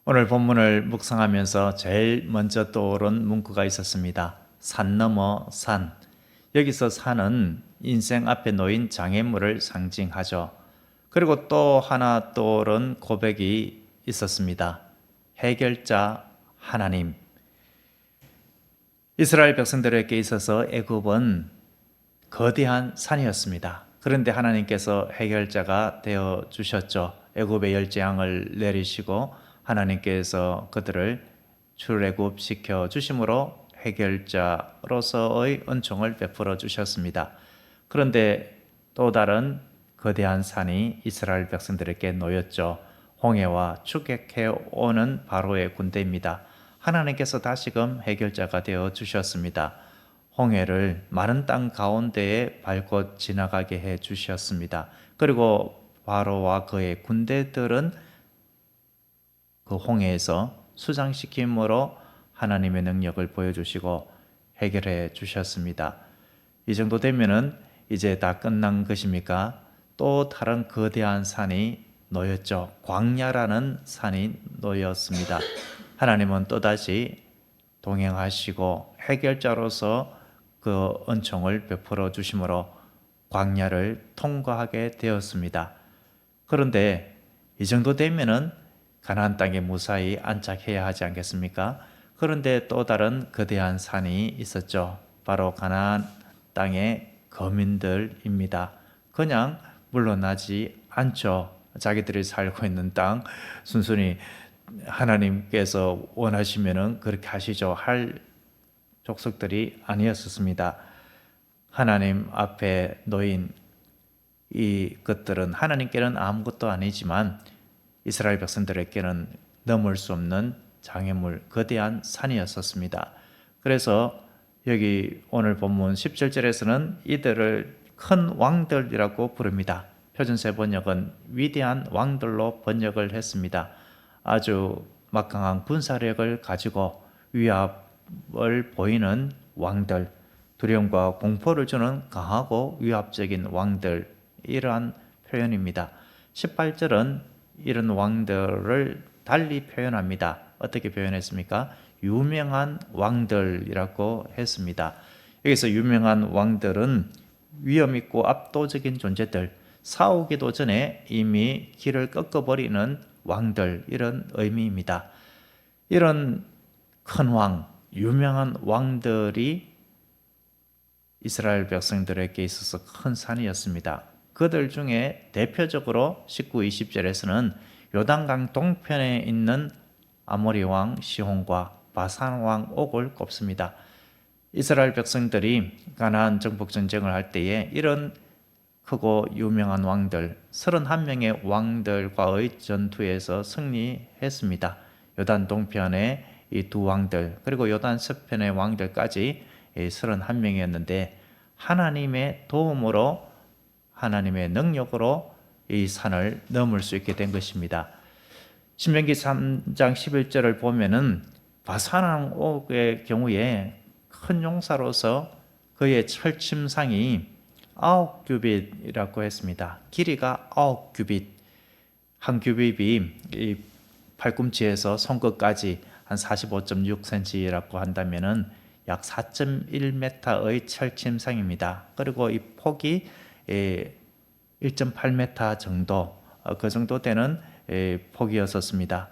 오늘 본문을 묵상하면서 제일 먼저 떠오른 문구가 있었습니다. 산 넘어 산. 여기서 산은 인생 앞에 놓인 장애물을 상징하죠. 그리고 또 하나 떠오른 고백이 있었습니다. 해결자 하나님. 이스라엘 백성들에게 있어서 애굽은 거대한 산이었습니다. 그런데 하나님께서 해결자가 되어 주셨죠. 애굽의 열재앙을 내리시고 하나님께서 그들을 출애굽 시켜 주심으로 해결자로서의 은총을 베풀어 주셨습니다. 그런데 또 다른 거대한 산이 이스라엘 백성들에게 놓였죠. 홍해와 추격해 오는 바로의 군대입니다. 하나님께서 다시금 해결자가 되어 주셨습니다. 홍해를 마른 땅 가운데에 밟고 지나가게 해 주셨습니다. 그리고 바로와 그의 군대들은 그 홍해에서 수장시킴으로 하나님의 능력을 보여주시고 해결해 주셨습니다. 이 정도 되면은 이제 다 끝난 것입니까? 또 다른 거대한 산이 놓였죠. 광야라는 산이 놓였습니다. 하나님은 또다시 동행하시고 해결자로서 그 은총을 베풀어 주심으로 광야를 통과하게 되었습니다. 그런데 이 정도 되면은 가나안 땅에 무사히 안착해야 하지 않겠습니까? 그런데 또 다른 거대한 산이 있었죠. 바로 가나안 땅의 거민들입니다. 그냥 물러나지 않죠. 자기들이 살고 있는 땅 순순히 하나님께서 원하시면은 그렇게 하시죠. 할 족속들이 아니었습니다. 하나님 앞에 놓인 이 것들은 하나님께는 아무것도 아니지만 이스라엘 백성들에게는 넘을 수 없는 장애물, 거대한 산이었습니다. 그래서 여기 오늘 본문 17절에서는 이들을 큰 왕들이라고 부릅니다. 표준세 번역은 위대한 왕들로 번역을 했습니다. 아주 막강한 군사력을 가지고 위압을 보이는 왕들, 두려움과 공포를 주는 강하고 위압적인 왕들, 이러한 표현입니다. 18절은 이런 왕들을 달리 표현합니다. 어떻게 표현했습니까? 유명한 왕들이라고 했습니다. 여기서 유명한 왕들은 위엄있고 압도적인 존재들, 싸우기도 전에 이미 길을 꺾어버리는 왕들, 이런 의미입니다. 이런 큰 왕, 유명한 왕들이 이스라엘 백성들에게 있어서 큰 산이었습니다. 그들 중에 대표적으로 19, 20절에서는 요단강 동편에 있는 아모리 왕 시혼과 바산 왕 옥을 꼽습니다. 이스라엘 백성들이 가나안 정복 전쟁을 할 때에 이런 크고 유명한 왕들 31명의 왕들과의 전투에서 승리했습니다. 요단 동편의 이 두 왕들 그리고 요단 서편의 왕들까지 31명이었는데 하나님의 도움으로 하나님의 능력으로 이 산을 넘을 수 있게 된 것입니다. 신명기 3장 11절을 보면은 바산 옥의 경우에 큰 용사로서 그의 철침상이 9규빗이라고 했습니다. 길이가 9규빗, 한 규빗이 이 팔꿈치에서 손끝까지 한 45.6cm라고 한다면은 약 4.1m의 철침상입니다. 그리고 이 폭이 1.8m 정도, 그 정도 되는 폭이었습니다.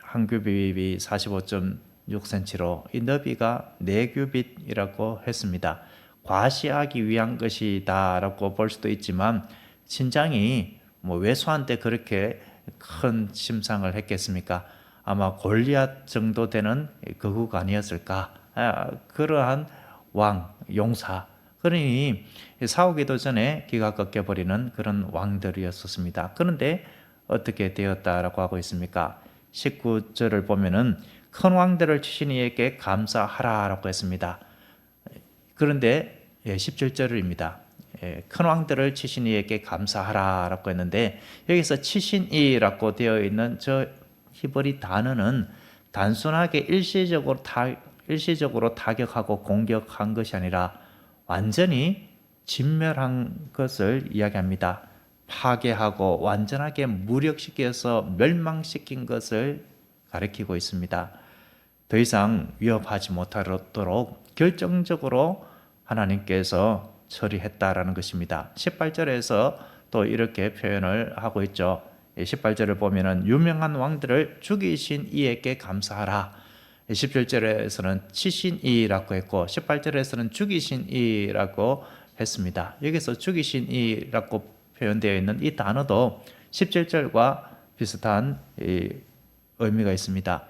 한 규빗이 45.6cm로 이 너비가 4규빗이라고 했습니다. 과시하기 위한 것이다라고 볼 수도 있지만 신장이 왜소한테 그렇게 큰 침상을 했겠습니까? 아마 골리앗 정도 되는 거구가 아니었을까? 그러한 왕, 용사. 그러니 싸우기도 전에 기가 꺾여버리는 그런 왕들이었습니다. 그런데 어떻게 되었다라고 하고 있습니까? 19절을 보면은 큰 왕들을 치신 이에게 감사하라라고 했습니다. 그런데 17절입니다. 큰 왕들을 치신 이에게 감사하라라고 했는데 여기서 치신 이라고 되어 있는 저 히브리 단어는 단순하게 일시적으로 타격하고 공격한 것이 아니라 완전히 진멸한 것을 이야기합니다. 파괴하고 완전하게 무력시켜서 멸망시킨 것을 가리키고 있습니다. 더 이상 위협하지 못하도록 결정적으로 하나님께서 처리했다라는 것입니다. 18절에서 또 이렇게 표현을 하고 있죠. 18절을 보면은 유명한 왕들을 죽이신 이에게 감사하라. 17절에서는 치신 이라고 했고 18절에서는 죽이신 이라고 했습니다. 여기서 죽이신 이라고 표현되어 있는 이 단어도 17절과 비슷한 의미가 있습니다.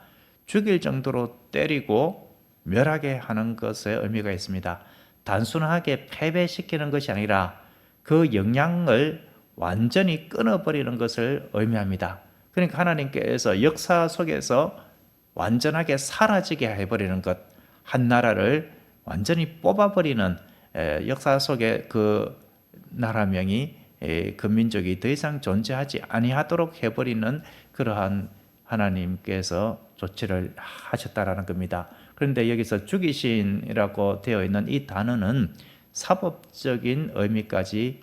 죽일 정도로 때리고 멸하게 하는 것에 의미가 있습니다. 단순하게 패배시키는 것이 아니라 그 영향을 완전히 끊어버리는 것을 의미합니다. 그러니까 하나님께서 역사 속에서 완전하게 사라지게 해버리는 것, 한 나라를 완전히 뽑아버리는 역사 속에 그 나라명이 그 민족이 더 이상 존재하지 아니하도록 해버리는 그러한 하나님께서 조치를 하셨다라는 겁니다. 그런데 여기서 죽이신이라고 되어 있는 이 단어는 사법적인 의미까지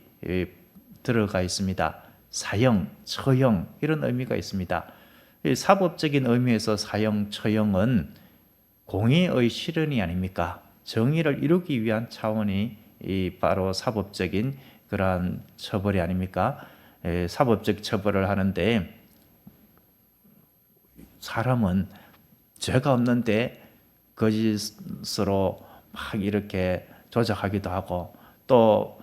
들어가 있습니다. 사형, 처형 이런 의미가 있습니다. 사법적인 의미에서 사형, 처형은 공의의 실현이 아닙니까? 정의를 이루기 위한 차원이 바로 사법적인 그러한 처벌이 아닙니까? 사법적 처벌을 하는데 사람은 죄가 없는데 거짓으로 막 이렇게 조작하기도 하고 또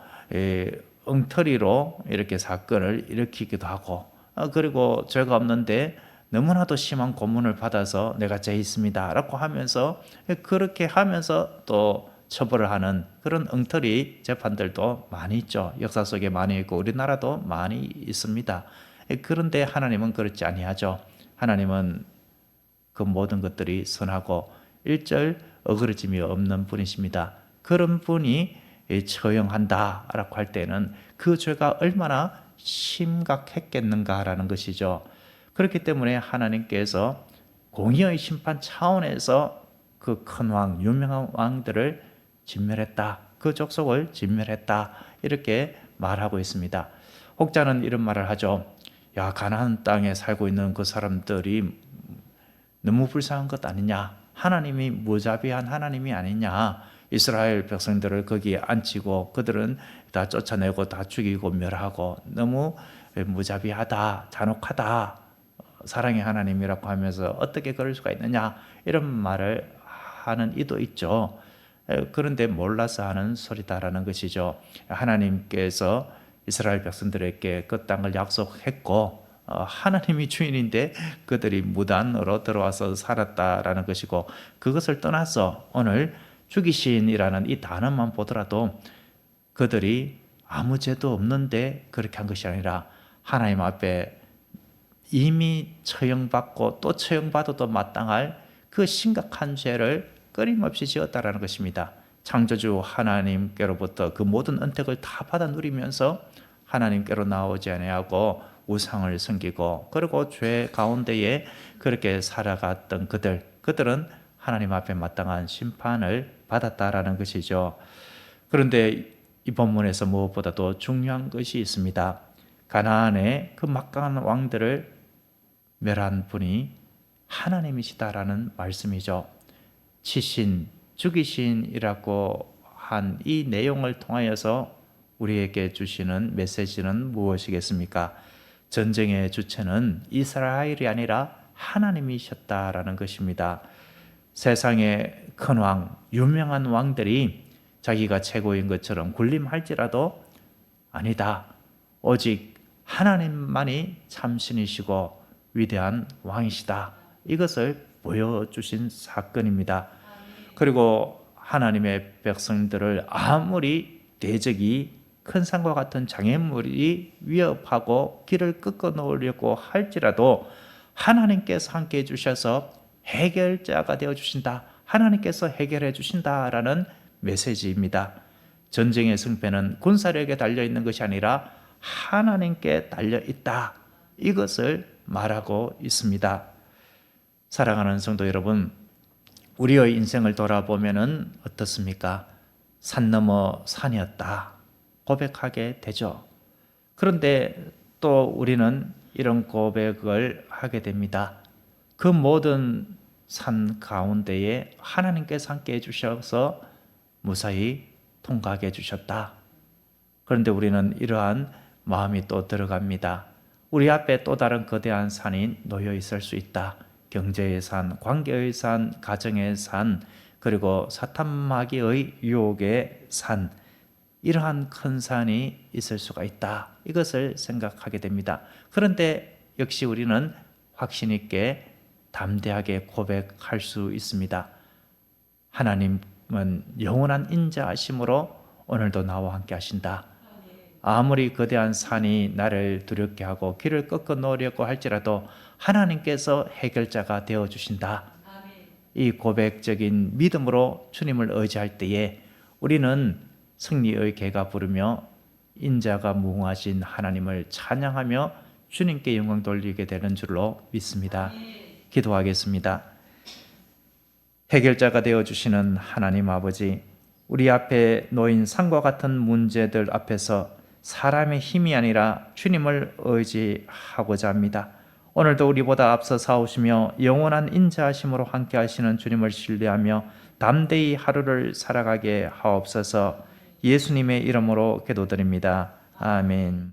엉터리로 이렇게 사건을 일으키기도 하고 그리고 죄가 없는데 너무나도 심한 고문을 받아서 내가 죄 있습니다 라고 하면서 그렇게 하면서 또 처벌을 하는 그런 엉터리 재판들도 많이 있죠. 역사 속에 많이 있고 우리나라도 많이 있습니다. 그런데 하나님은 그렇지 아니하죠. 하나님은 그 모든 것들이 선하고 일절 어그러짐이 없는 분이십니다. 그런 분이 처형한다라고 할 때는 그 죄가 얼마나 심각했겠는가라는 것이죠. 그렇기 때문에 하나님께서 공의의 심판 차원에서 그 큰 왕, 유명한 왕들을 진멸했다. 그 족속을 진멸했다. 이렇게 말하고 있습니다. 혹자는 이런 말을 하죠. 야, 가나안 땅에 살고 있는 그 사람들이 너무 불쌍한 것 아니냐? 하나님이 무자비한 하나님이 아니냐? 이스라엘 백성들을 거기에 앉히고 그들은 다 쫓아내고 다 죽이고 멸하고 너무 무자비하다, 잔혹하다, 사랑의 하나님이라고 하면서 어떻게 그럴 수가 있느냐? 이런 말을 하는 이도 있죠. 그런데 몰라서 하는 소리다라는 것이죠. 하나님께서 이스라엘 백성들에게 그 땅을 약속했고 하나님이 주인인데 그들이 무단으로 들어와서 살았다라는 것이고 그것을 떠나서 오늘 죽이신이라는 이 단어만 보더라도 그들이 아무 죄도 없는데 그렇게 한 것이 아니라 하나님 앞에 이미 처형받고 또 처형받아도 마땅할 그 심각한 죄를 끊임없이 지었다라는 것입니다. 창조주 하나님께로부터 그 모든 은택을 다 받아 누리면서 하나님께로 나오지 아니하고 우상을 섬기고 그리고 죄 가운데에 그렇게 살아갔던 그들은 하나님 앞에 마땅한 심판을 받았다라는 것이죠. 그런데 이 본문에서 무엇보다도 중요한 것이 있습니다. 가나안의 그 막강한 왕들을 멸한 분이 하나님이시다라는 말씀이죠. 치신, 죽이신이라고 한 이 내용을 통하여서 우리에게 주시는 메시지는 무엇이겠습니까? 전쟁의 주체는 이스라엘이 아니라 하나님이셨다라는 것입니다. 세상의 큰 왕, 유명한 왕들이 자기가 최고인 것처럼 군림할지라도 아니다. 오직 하나님만이 참신이시고 위대한 왕이시다. 이것을 보여주신 사건입니다. 그리고 하나님의 백성들을 아무리 대적이 큰 산과 같은 장애물이 위협하고 길을 꺾어 놓으려고 할지라도 하나님께서 함께 해주셔서 해결자가 되어주신다. 하나님께서 해결해 주신다라는 메시지입니다. 전쟁의 승패는 군사력에 달려있는 것이 아니라 하나님께 달려있다. 이것을 말하고 있습니다. 사랑하는 성도 여러분, 우리의 인생을 돌아보면 어떻습니까? 산 넘어 산이었다 고백하게 되죠. 그런데 또 우리는 이런 고백을 하게 됩니다. 그 모든 산 가운데에 하나님께서 함께 해주셔서 무사히 통과하게 해주셨다. 그런데 우리는 이러한 마음이 또 들어갑니다. 우리 앞에 또 다른 거대한 산이 놓여 있을 수 있다. 경제의 산, 관계의 산, 가정의 산, 그리고 사탄 마귀의 유혹의 산, 이러한 큰 산이 있을 수가 있다. 이것을 생각하게 됩니다. 그런데 역시 우리는 확신 있게 담대하게 고백할 수 있습니다. 하나님은 영원한 인자하심으로 오늘도 나와 함께 하신다. 아무리 거대한 산이 나를 두렵게 하고 길을 꺾어 놓으려고 할지라도 하나님께서 해결자가 되어 주신다. 이 고백적인 믿음으로 주님을 의지할 때에 우리는 승리의 개가 부르며 인자가 무궁하신 하나님을 찬양하며 주님께 영광 돌리게 되는 줄로 믿습니다. 기도하겠습니다. 해결자가 되어주시는 하나님 아버지, 우리 앞에 놓인 산과 같은 문제들 앞에서 사람의 힘이 아니라 주님을 의지하고자 합니다. 오늘도 우리보다 앞서 싸우시며 영원한 인자하심으로 함께 하시는 주님을 신뢰하며 담대히 하루를 살아가게 하옵소서. 예수님의 이름으로 기도드립니다. 아멘.